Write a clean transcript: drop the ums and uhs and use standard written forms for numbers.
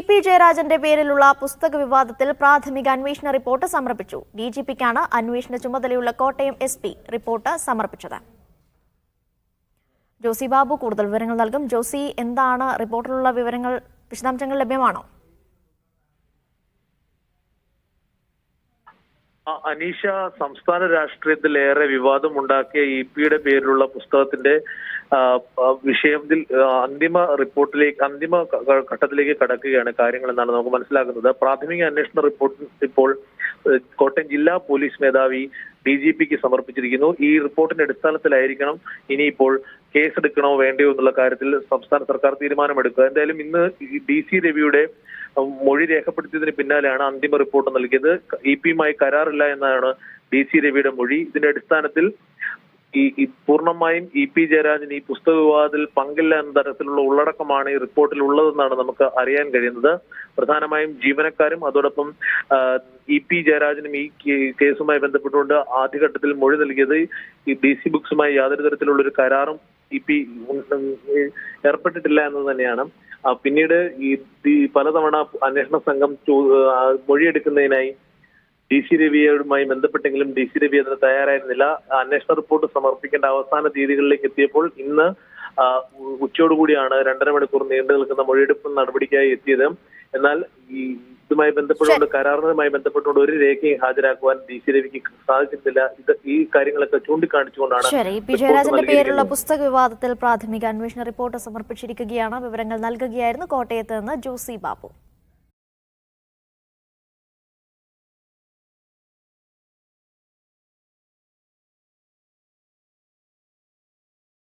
P ജയരാജന്റെ പേരിലുള്ള പുസ്തക വിവാദത്തിൽ പ്രാഥമിക അന്വേഷണ റിപ്പോർട്ട് സമർപ്പിച്ചു. ഡിജിപിക്കാണ് അന്വേഷണ ചുമതലയുള്ള കോട്ടയം SP റിപ്പോർട്ട് സമർപ്പിച്ചത്. ജോസി ബാബു കൂടുതൽ വിവരങ്ങൾ നൽകും. ജോസി, എന്താണ് റിപ്പോർട്ടിലുള്ള വിവരങ്ങൾ? വിശദാംശങ്ങൾ ലഭ്യമാണോ? അനീഷ, സംസ്ഥാന രാഷ്ട്രീയത്തിൽ ഏറെ വിവാദമുണ്ടാക്കിയ EP-യുടെ പേരിലുള്ള പുസ്തകത്തിന്റെ വിഷയത്തിൽ അന്തിമ ഘട്ടത്തിലേക്ക് കടക്കുകയാണ് കാര്യങ്ങൾ എന്നാണ് നമുക്ക് മനസ്സിലാക്കുന്നത്. പ്രാഥമിക അന്വേഷണ റിപ്പോർട്ട് ഇപ്പോൾ കോട്ടയം ജില്ലാ പോലീസ് മേധാവി DGPക്ക് സമർപ്പിച്ചിരിക്കുന്നു. ഈ റിപ്പോർട്ടിന്റെ അടിസ്ഥാനത്തിലായിരിക്കണം ഇനിയിപ്പോൾ കേസെടുക്കണോ വേണ്ടയോ എന്നുള്ള കാര്യത്തിൽ സംസ്ഥാന സർക്കാർ തീരുമാനമെടുക്കുക. എന്തായാലും ഇന്ന് DC രവിയുടെ മൊഴി രേഖപ്പെടുത്തിയതിന് പിന്നാലെയാണ് അന്തിമ റിപ്പോർട്ട് നൽകിയത്. EP-യുമായി കരാറില്ല എന്നാണ് DC രവിയുടെ മൊഴി. ഇതിന്റെ അടിസ്ഥാനത്തിൽ പൂർണ്ണമായും EP ജയരാജൻ ഈ പുസ്തക വിവാദത്തിൽ പങ്കില്ല എന്ന തരത്തിലുള്ള ഉള്ളടക്കമാണ് ഈ റിപ്പോർട്ടിൽ ഉള്ളതെന്നാണ് നമുക്ക് അറിയാൻ കഴിയുന്നത്. പ്രധാനമായും ജീവനക്കാരും അതോടൊപ്പം EP ജയരാജനും ഈ കേസുമായി ബന്ധപ്പെട്ടുകൊണ്ട് ആദ്യഘട്ടത്തിൽ മൊഴി നൽകിയത് ഈ DC ബുക്സുമായി യാതൊരു തരത്തിലുള്ള ഒരു കരാറും EP ഏർപ്പെട്ടിട്ടില്ല എന്നത് തന്നെയാണ്. പിന്നീട് ഈ പലതവണ അന്വേഷണ സംഘം മൊഴിയെടുക്കുന്നതിനായി DC രവിയുമായി ബന്ധപ്പെട്ടെങ്കിലും DC രവി അതിന് തയ്യാറായിരുന്നില്ല. അന്വേഷണ റിപ്പോർട്ട് സമർപ്പിക്കേണ്ട അവസാന തീയതികളിലേക്ക് എത്തിയപ്പോൾ ഇന്ന് ഉച്ചയോടുകൂടിയാണ് 2.5 മണിക്കൂർ നീണ്ടു നിൽക്കുന്ന മൊഴിയെടുപ്പ് നടപടിക്കായി എത്തിയത്. എന്നാൽ ഇതുമായി ബന്ധപ്പെട്ടുകൊണ്ട് കരാറുമായി ബന്ധപ്പെട്ടുകൊണ്ട് ഒരു രേഖയും ഹാജരാക്കുവാൻ DC രവിക്ക് സാധിച്ചിട്ടില്ല. ഈ കാര്യങ്ങളൊക്കെ ചൂണ്ടിക്കാണിച്ചുകൊണ്ടാണ് EP ജയരാജന്റെ പേരിലുള്ള പുസ്തക വിവാദത്തിൽ പ്രാഥമിക അന്വേഷണ റിപ്പോർട്ട് സമർപ്പിച്ചിരിക്കുകയാണ്. വിവരങ്ങൾ നൽകുകയായിരുന്നു കോട്ടയത്ത് നിന്ന് ജോസി ബാബു.